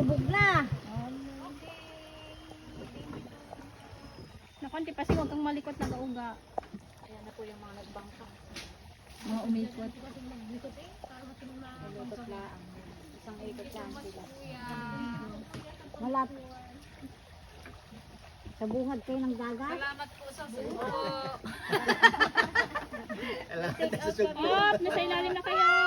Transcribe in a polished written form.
lubog na. Naku, Auntie Pasi, huwag kang malikot na gauga. Ayan na po yung mga nagbangka. Mga umikot. Malukot lang. Isang ikot lang sila. Malap. Sa bungad kayo ng dagat. Salamat po sa suko. Take out pa. Nasa ilalim na kayo.